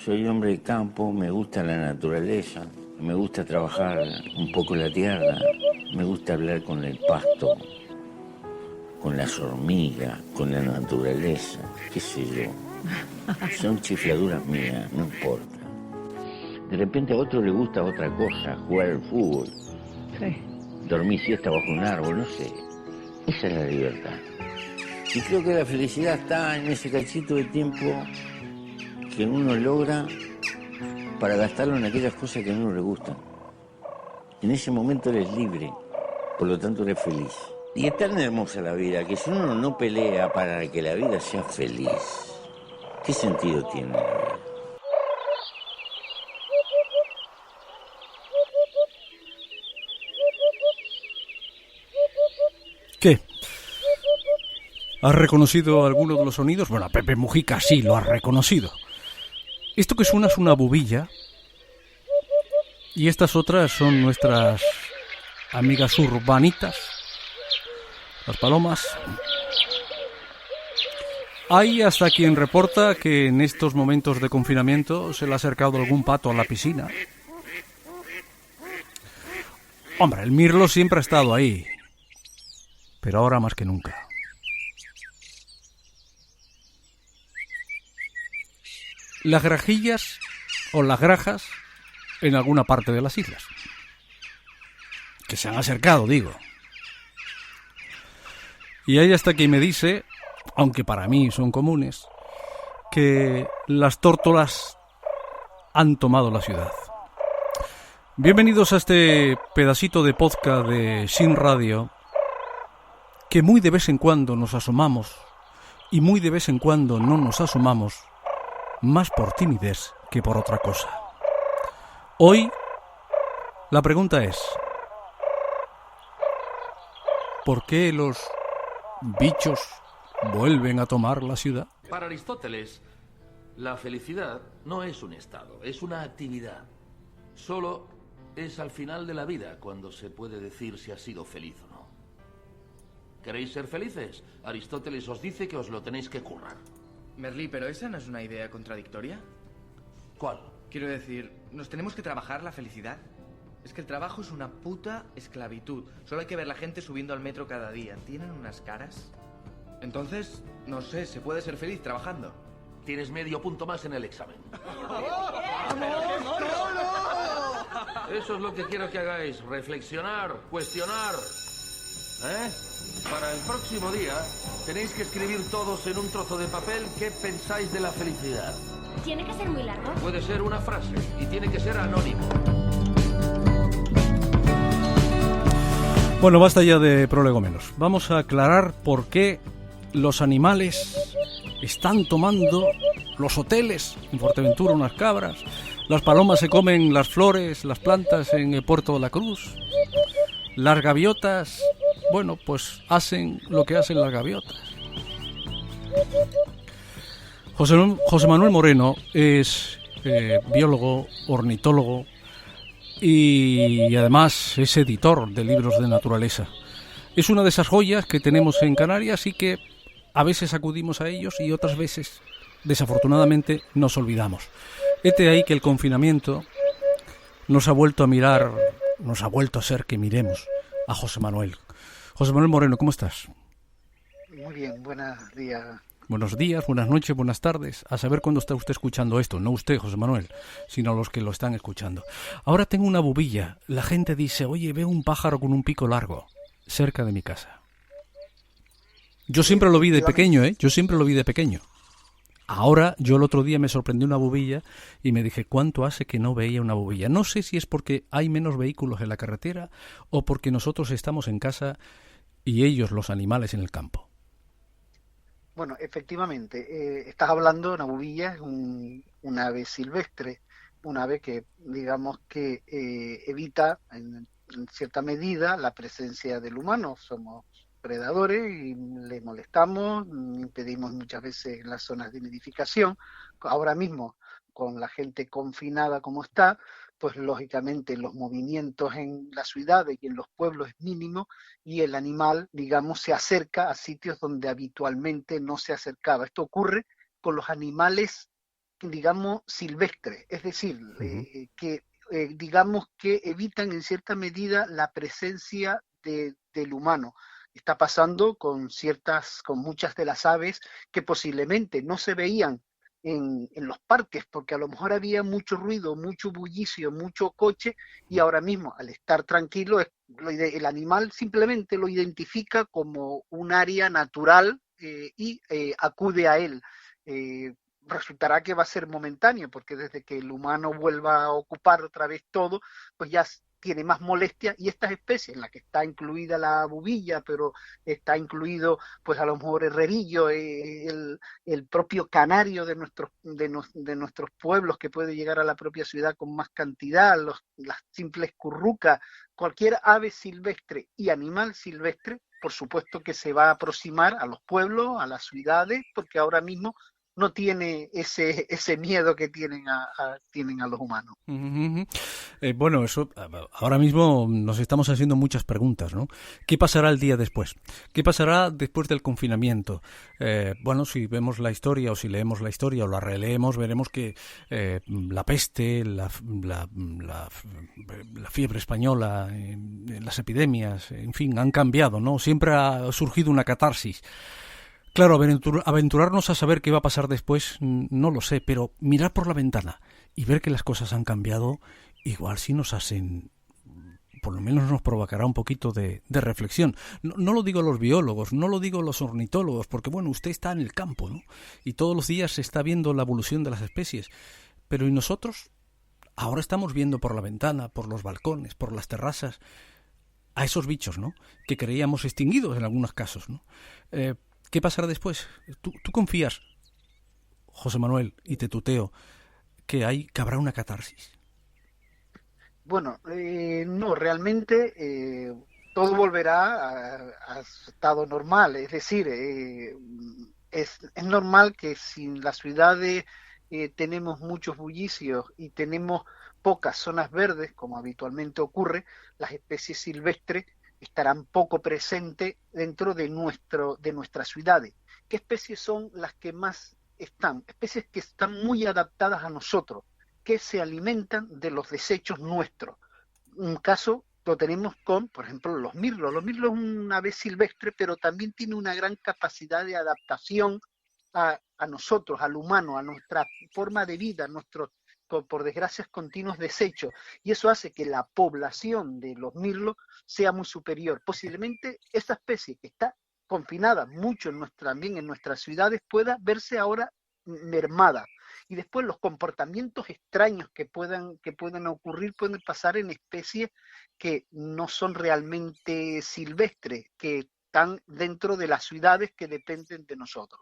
Soy hombre de campo, me gusta la naturaleza, me gusta trabajar un poco la tierra, me gusta hablar con el pasto, con las hormigas, con la naturaleza, qué sé yo. Son chifladuras mías, no importa. De repente a otro le gusta otra cosa, jugar al fútbol, dormir siesta bajo un árbol, no sé. Esa es la libertad. Y creo que la felicidad está en ese cachito de tiempo que uno logra para gastarlo en aquellas cosas que a uno le gustan. En ese momento eres libre, por lo tanto eres feliz. Y es tan hermosa la vida que si uno no pelea para que la vida sea feliz, ¿qué sentido tiene la vida? ¿Qué? ¿Has reconocido alguno de los sonidos? Bueno, a Pepe Mujica sí lo has reconocido. Esto que suena es una bubilla y estas otras son nuestras amigas urbanitas, las palomas. Hay hasta quien reporta que en estos momentos de confinamiento se le ha acercado algún pato a la piscina. Hombre, el mirlo siempre ha estado ahí, pero ahora más que nunca. Las grajillas o las grajas en alguna parte de las islas. Que se han acercado, digo. Y hay hasta quien me dice, aunque para mí son comunes, que las tórtolas han tomado la ciudad. Bienvenidos a este pedacito de podcast de Sin Radio, que muy de vez en cuando nos asomamos y muy de vez en cuando no nos asomamos, más por timidez que por otra cosa. Hoy la pregunta es: ¿por qué los bichos vuelven a tomar la ciudad? Para Aristóteles, la felicidad no es un estado, es una actividad. Solo es al final de la vida cuando se puede decir si ha sido feliz o no. ¿Queréis ser felices? Aristóteles os dice que os lo tenéis que currar. Merlí, ¿pero esa no es una idea contradictoria? ¿Cuál? Quiero decir, ¿nos tenemos que trabajar la felicidad? Es que el trabajo es una puta esclavitud. Solo hay que ver la gente subiendo al metro cada día. ¿Tienen unas caras? Entonces, no sé, ¿se puede ser feliz trabajando? Tienes medio punto más en el examen. Eso es lo que quiero que hagáis. Reflexionar, cuestionar. Para el próximo día tenéis que escribir todos en un trozo de papel qué pensáis de la felicidad. ¿Tiene que ser muy largo? Puede ser una frase y tiene que ser anónimo. Bueno, basta ya de prolegómenos. Vamos a aclarar por qué los animales están tomando los hoteles. En Fuerteventura unas cabras, las palomas se comen las flores, las plantas en el Puerto de la Cruz, las gaviotas, bueno, pues hacen lo que hacen las gaviotas. José Manuel Moreno es biólogo, ornitólogo y además es editor de libros de naturaleza. Es una de esas joyas que tenemos en Canarias y que a veces acudimos a ellos y otras veces, desafortunadamente, nos olvidamos. Hete ahí que el confinamiento nos ha vuelto a mirar, nos ha vuelto a hacer que miremos a José Manuel. José Manuel Moreno, ¿cómo estás? Muy bien, buenos días. Buenos días, buenas noches, buenas tardes. A saber cuándo está usted escuchando esto. No usted, José Manuel, sino los que lo están escuchando. Ahora tengo una bubilla. La gente dice, oye, veo un pájaro con un pico largo cerca de mi casa. Yo siempre lo vi de pequeño, Yo siempre lo vi de pequeño. Ahora, yo el otro día me sorprendí una bubilla y me dije, ¿cuánto hace que no veía una bubilla? No sé si es porque hay menos vehículos en la carretera o porque nosotros estamos en casa y ellos, los animales, en el campo. Bueno, efectivamente, estás hablando de una bubilla, es un ave silvestre, un ave que digamos que evita en cierta medida la presencia del humano. Somos predadores y le molestamos, impedimos muchas veces las zonas de nidificación. Ahora mismo, con la gente confinada como está, pues lógicamente los movimientos en las ciudades y en los pueblos es mínimo y el animal, digamos, se acerca a sitios donde habitualmente no se acercaba. Esto ocurre con los animales digamos, silvestres, es decir, Ujú. que digamos que evitan en cierta medida la presencia del humano. Está pasando con muchas de las aves que posiblemente no se veían en los parques, porque a lo mejor había mucho ruido, mucho bullicio, mucho coche, y ahora mismo, al estar tranquilo, el animal simplemente lo identifica como un área natural y acude a él. Eh, Resultará que va a ser momentáneo, porque desde que el humano vuelva a ocupar otra vez todo, pues ya tiene más molestia, y estas especies en las que está incluida la bubilla, pero está incluido pues a lo mejor el rerillo, el propio canario de nuestros pueblos, que puede llegar a la propia ciudad con más cantidad, las simples currucas, cualquier ave silvestre y animal silvestre, por supuesto que se va a aproximar a los pueblos, a las ciudades, porque ahora mismo no tiene ese miedo que tienen a los humanos. Ujú, ujú. Bueno, eso ahora mismo nos estamos haciendo muchas preguntas, ¿no? ¿Qué pasará el día después? ¿Qué pasará después del confinamiento? Bueno, si vemos la historia o si leemos la historia o la releemos, veremos que la peste, la fiebre española, las epidemias, en fin, han cambiado, ¿no? Siempre ha surgido una catarsis. Claro, aventurarnos a saber qué va a pasar después, no lo sé, pero mirar por la ventana y ver que las cosas han cambiado, igual sí nos hacen, por lo menos nos provocará un poquito de reflexión. No, no lo digo los biólogos, no lo digo los ornitólogos, porque bueno, usted está en el campo, ¿no? Y todos los días se está viendo la evolución de las especies. Pero ¿y nosotros? Ahora estamos viendo por la ventana, por los balcones, por las terrazas, a esos bichos, ¿no? Que creíamos extinguidos en algunos casos, ¿no? ¿Qué pasará después? ¿Tú confías, José Manuel, y te tuteo, que habrá una catarsis? Bueno, no, realmente todo volverá a su estado normal, es decir, es normal que si en las ciudades tenemos muchos bullicios y tenemos pocas zonas verdes, como habitualmente ocurre, las especies silvestres estarán poco presentes dentro de nuestras ciudades. ¿Qué especies son las que más están? Especies que están muy adaptadas a nosotros, que se alimentan de los desechos nuestros. Un caso lo tenemos con, por ejemplo, los mirlos. Los mirlos es una ave silvestre, pero también tiene una gran capacidad de adaptación a nosotros, al humano, a nuestra forma de vida, a nuestros, por desgracia, continuos desechos. Y eso hace que la población de los mirlos sea muy superior. Posiblemente esa especie que está confinada mucho también en nuestras ciudades pueda verse ahora mermada. Y después los comportamientos extraños que puedan ocurrir pueden pasar en especies que no son realmente silvestres, que están dentro de las ciudades que dependen de nosotros.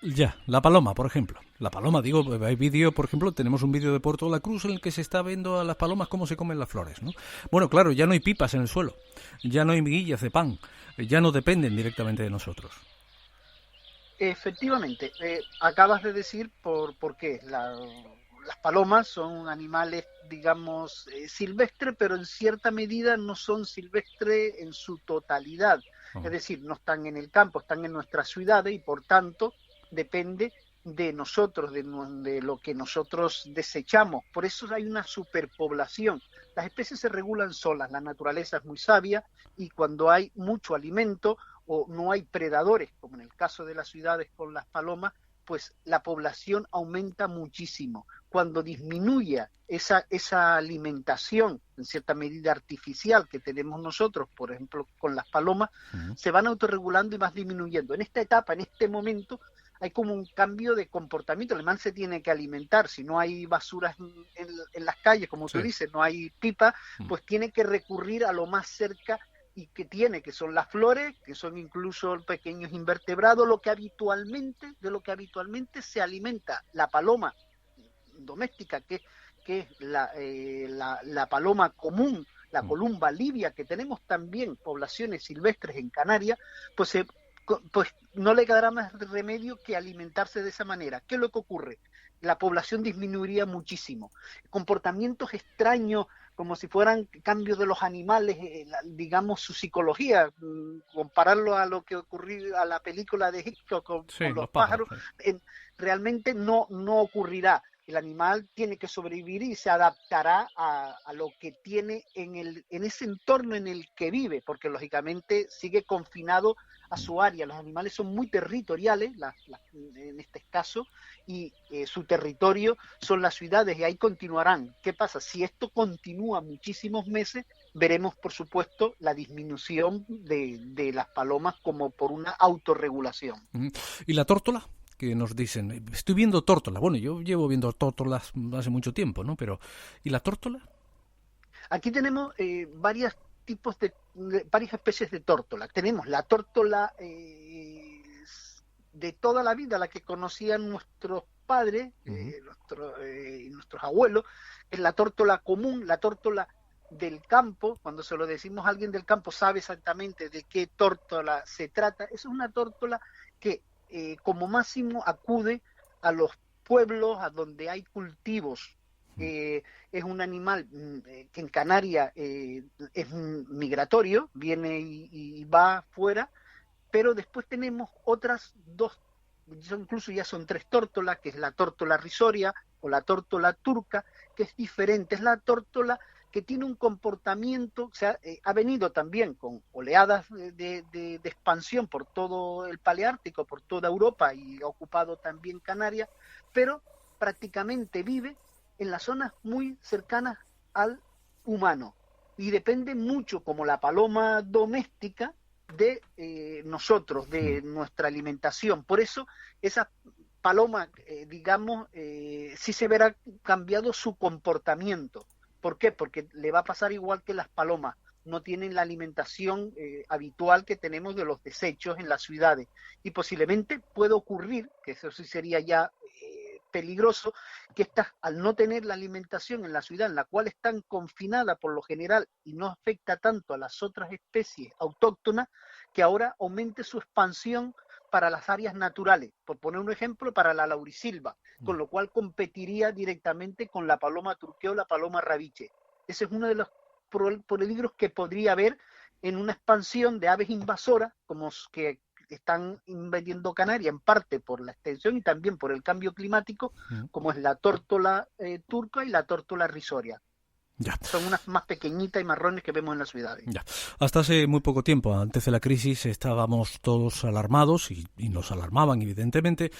Ya, la paloma, por ejemplo. La paloma, digo, hay vídeo, por ejemplo, tenemos un vídeo de Puerto de la Cruz en el que se está viendo a las palomas cómo se comen las flores, ¿no? Bueno, claro, ya no hay pipas en el suelo, ya no hay miguillas de pan, ya no dependen directamente de nosotros. Efectivamente, acabas de decir por qué. Las palomas son animales, digamos, silvestres, pero en cierta medida no son silvestres en su totalidad. Oh. Es decir, no están en el campo, están en nuestras ciudades y por tanto depende de nosotros, de lo que nosotros desechamos. Por eso hay una superpoblación. Las especies se regulan solas, la naturaleza es muy sabia y cuando hay mucho alimento o no hay predadores, como en el caso de las ciudades con las palomas, pues la población aumenta muchísimo. Cuando disminuya esa alimentación, en cierta medida artificial, que tenemos nosotros, por ejemplo, con las palomas, se van autorregulando y van disminuyendo. En esta etapa, en este momento, hay como un cambio de comportamiento. El animal se tiene que alimentar. Si no hay basuras en las calles, como tú dices, no hay pipa, pues tiene que recurrir a lo más cerca y que tiene, que son las flores, que son incluso pequeños invertebrados, de lo que habitualmente se alimenta la paloma doméstica, que es la paloma común, la columba libia, que tenemos también poblaciones silvestres en Canarias, pues no le quedará más remedio que alimentarse de esa manera. ¿Qué es lo que ocurre? La población disminuiría muchísimo. Comportamientos extraños como si fueran cambios de los animales, digamos su psicología, compararlo a lo que ocurrió a la película de Hitchcock con los pájaros, realmente no ocurrirá. El animal tiene que sobrevivir y se adaptará a lo que tiene en ese entorno en el que vive, porque lógicamente sigue confinado a su área. Los animales son muy territoriales, en este caso, y su territorio son las ciudades y ahí continuarán. ¿Qué pasa? Si esto continúa muchísimos meses, veremos, por supuesto, la disminución de las palomas como por una autorregulación. ¿Y la tórtola? Que nos dicen, estoy viendo tórtola. Bueno, yo llevo viendo tórtolas hace mucho tiempo, ¿no? Pero, ¿y la tórtola? Aquí tenemos varios tipos varias especies de tórtola. Tenemos la tórtola de toda la vida, la que conocían nuestros padres, nuestros abuelos, es la tórtola común, la tórtola del campo. Cuando se lo decimos a alguien del campo sabe exactamente de qué tórtola se trata. Es una tórtola que como máximo acude a los pueblos a donde hay cultivos. Es un animal que en Canarias es migratorio, viene y va fuera, pero después tenemos otras dos, incluso ya son tres tórtolas, que es la tórtola rizoria o la tórtola turca, que es diferente, es la tórtola que tiene un comportamiento, o sea, ha venido también con oleadas de expansión por todo el paleártico, por toda Europa y ha ocupado también Canarias, pero prácticamente vive en las zonas muy cercanas al humano y depende mucho, como la paloma doméstica, de nosotros, de nuestra alimentación. Por eso esa paloma, digamos, sí se verá cambiado su comportamiento. ¿Por qué? Porque le va a pasar igual que las palomas, no tienen la alimentación habitual que tenemos de los desechos en las ciudades. Y posiblemente puede ocurrir, que eso sí sería ya peligroso, que estas, al no tener la alimentación en la ciudad, en la cual están confinadas por lo general y no afecta tanto a las otras especies autóctonas, que ahora aumente su expansión para las áreas naturales, por poner un ejemplo, para la laurisilva, con lo cual competiría directamente con la paloma turquea o la paloma rabiche. Ese es uno de los peligros que podría haber en una expansión de aves invasoras, como que están invadiendo Canarias, en parte por la extensión y también por el cambio climático, como es la tórtola turca y la tórtola rizoria. Ya. Son unas más pequeñitas y marrones que vemos en las ciudades. Ya. Hasta hace muy poco tiempo, antes de la crisis, estábamos todos alarmados y nos alarmaban, evidentemente,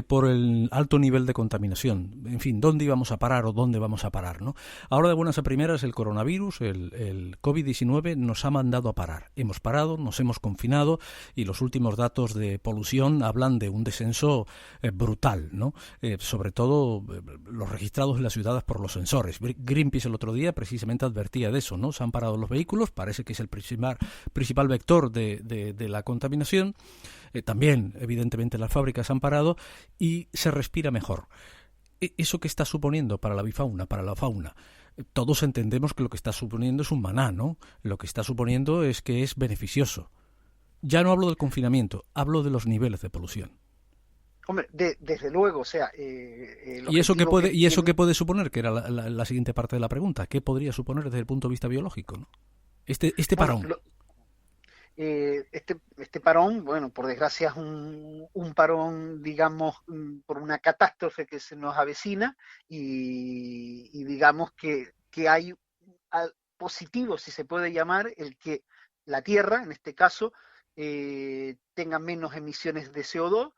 por el alto nivel de contaminación. En fin, ¿dónde íbamos a parar o dónde vamos a parar, ¿no? Ahora, de buenas a primeras, el coronavirus, el COVID-19, nos ha mandado a parar. Hemos parado, nos hemos confinado y los últimos datos de polución hablan de un descenso brutal, ¿no? Sobre todo los registrados en las ciudades por los sensores. Greenpeace el otro día precisamente advertía de eso, ¿no? Se han parado los vehículos, parece que es el principal vector de la contaminación. También, evidentemente, las fábricas han parado y se respira mejor. ¿Eso qué está suponiendo para la bifauna, para la fauna? Todos entendemos que lo que está suponiendo es un maná, ¿no? Lo que está suponiendo es que es beneficioso. Ya no hablo del confinamiento, hablo de los niveles de polución. Hombre, desde luego, o sea... ¿Y eso qué puede suponer? Que era la siguiente parte de la pregunta. ¿Qué podría suponer desde el punto de vista biológico, ¿no? Este parón. Este parón, bueno, por desgracia es un parón, digamos, por una catástrofe que se nos avecina y digamos que hay positivo, si se puede llamar, el que la Tierra, en este caso, tenga menos emisiones de CO2,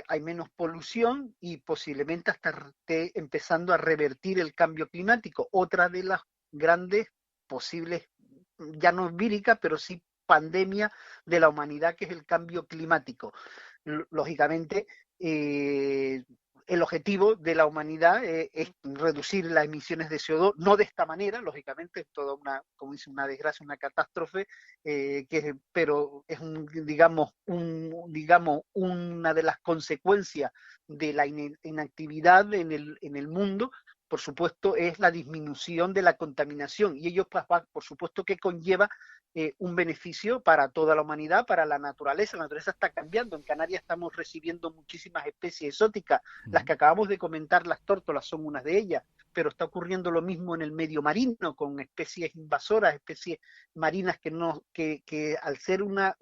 hay menos polución y posiblemente hasta esté empezando a revertir el cambio climático. Otra de las grandes posibles, ya no vírica, pero sí pandemia de la humanidad, que es el cambio climático. Lógicamente, el objetivo de la humanidad es reducir las emisiones de CO2, no de esta manera, lógicamente, es toda una, como dice, una desgracia, una catástrofe, pero es digamos, una de las consecuencias de la inactividad en el mundo. Por supuesto, es la disminución de la contaminación y ello, pues, por supuesto, que conlleva un beneficio para toda la humanidad, para la naturaleza. La naturaleza está cambiando. En Canarias estamos recibiendo muchísimas especies exóticas. Las que acabamos de comentar, las tórtolas, son unas de ellas. pero está ocurriendo lo mismo en el medio marino, con especies invasoras, especies marinas que al ser una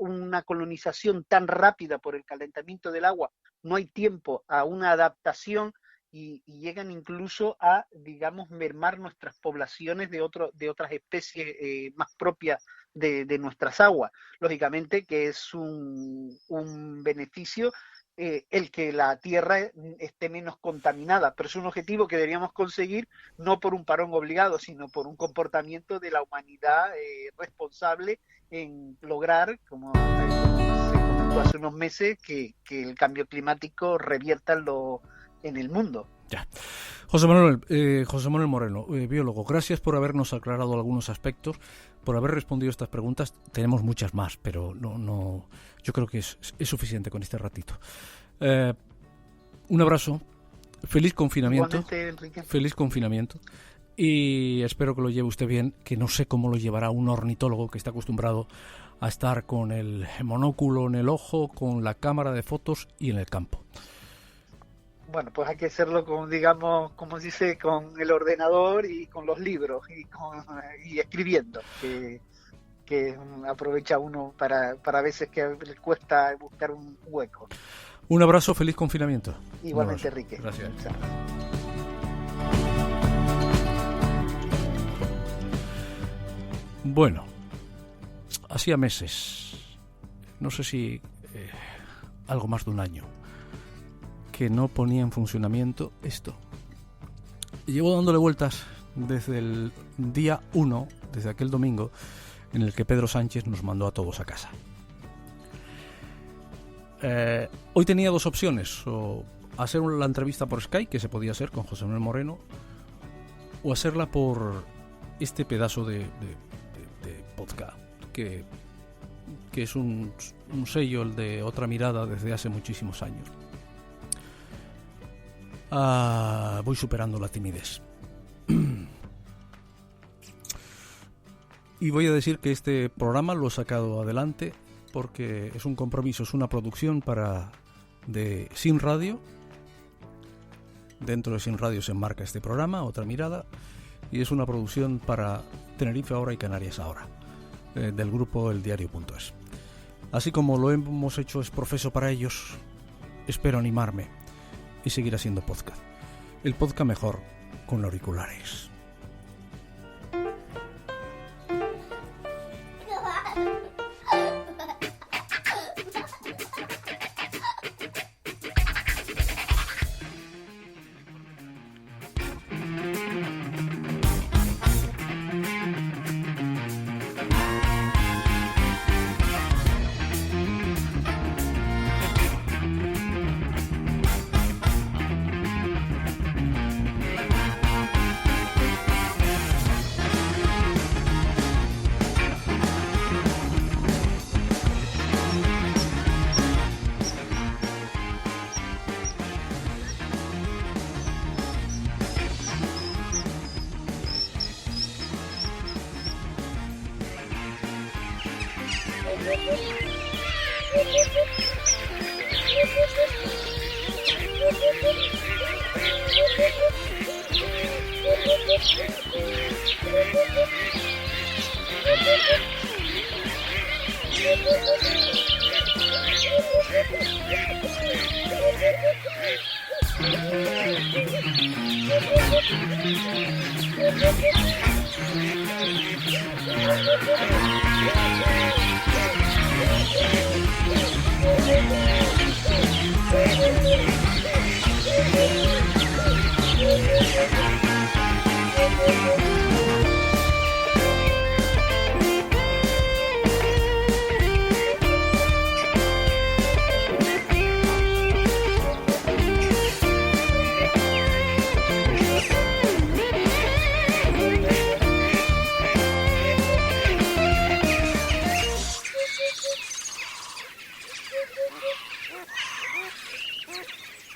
colonización tan rápida por el calentamiento del agua, no hay tiempo a una adaptación y llegan incluso a, digamos, mermar nuestras poblaciones de otras especies más propias de nuestras aguas. Lógicamente que es un beneficio el que la tierra esté menos contaminada, pero es un objetivo que deberíamos conseguir no por un parón obligado, sino por un comportamiento de la humanidad responsable en lograr, como se comentó hace unos meses, que el cambio climático revierta en el mundo. Ya. José Manuel Moreno, biólogo, gracias por habernos aclarado algunos aspectos, por haber respondido a estas preguntas. Tenemos muchas más, pero no, yo creo que es suficiente con este ratito. Un abrazo, feliz confinamiento. Igualmente, Enrique. Feliz confinamiento. Y espero que lo lleve usted bien, que no sé cómo lo llevará un ornitólogo que está acostumbrado a estar con el monóculo en el ojo, con la cámara de fotos y en el campo. Bueno, pues hay que hacerlo con, digamos, como se dice, con el ordenador y con los libros y escribiendo, que aprovecha uno para veces que le cuesta buscar un hueco. Un abrazo, feliz confinamiento. Igualmente, Enrique. Gracias. Bueno, hacía meses, no sé si algo más de un año, que no ponía en funcionamiento esto. Llevo dándole vueltas desde el día 1, desde aquel domingo, en el que Pedro Sánchez nos mandó a todos a casa. Hoy tenía dos opciones, o hacer la entrevista por Skype, que se podía hacer con José Manuel Moreno, o hacerla por este pedazo de podcast, que es un sello, el de Otra Mirada, desde hace muchísimos años. Voy superando la timidez. Y voy a decir que este programa lo he sacado adelante porque es un compromiso, es una producción de Sin Radio. Dentro de Sin Radio se enmarca este programa, Otra Mirada, y es una producción para Tenerife Ahora y Canarias Ahora, del grupo eldiario.es. Así como lo hemos hecho es profeso para ellos, espero animarme y seguir haciendo podcast. El podcast mejor con auriculares.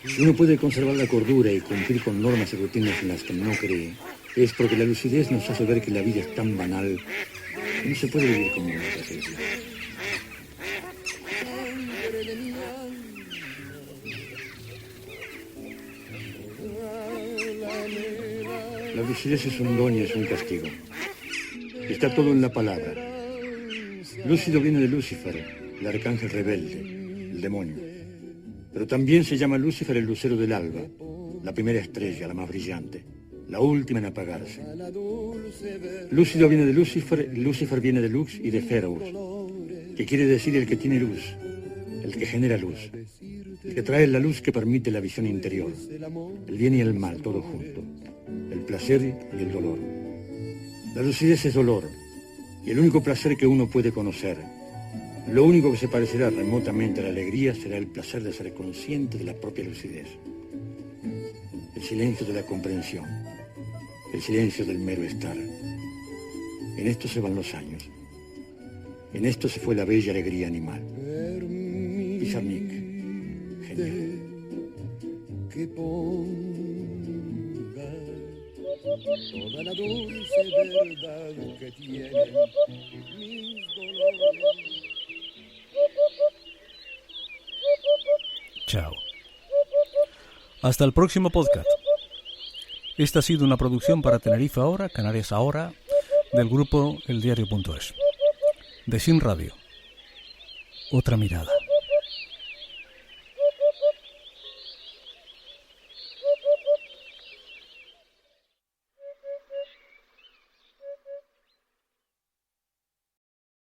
Si uno puede conservar la cordura y cumplir con normas y rutinas en las que no cree, es porque la lucidez nos hace ver que la vida es tan banal que no se puede vivir como una tragedia. La lucidez es un don y es un castigo. Está todo en la palabra. Lúcido viene de Lucifer, el arcángel rebelde, el demonio. Pero también se llama Lucifer el lucero del alba, la primera estrella, la más brillante, la última en apagarse. Lúcido viene de Lucifer, Lucifer viene de Lux y de Ferus, que quiere decir el que tiene luz, el que genera luz, el que trae la luz que permite la visión interior, el bien y el mal, todo junto, el placer y el dolor. La lucidez es dolor, y el único placer que uno puede conocer. Lo único que se parecerá remotamente a la alegría será el placer de ser consciente de la propia lucidez. El silencio de la comprensión, el silencio del mero estar. En esto se van los años. En esto se fue la bella alegría animal. Pizarnik, genial. Que ponga toda la dulce verdad que tienen mis dolores. Chao. Hasta el próximo podcast. Esta ha sido una producción para Tenerife Ahora, Canarias Ahora, del grupo eldiario.es. De Sin Radio. Otra mirada.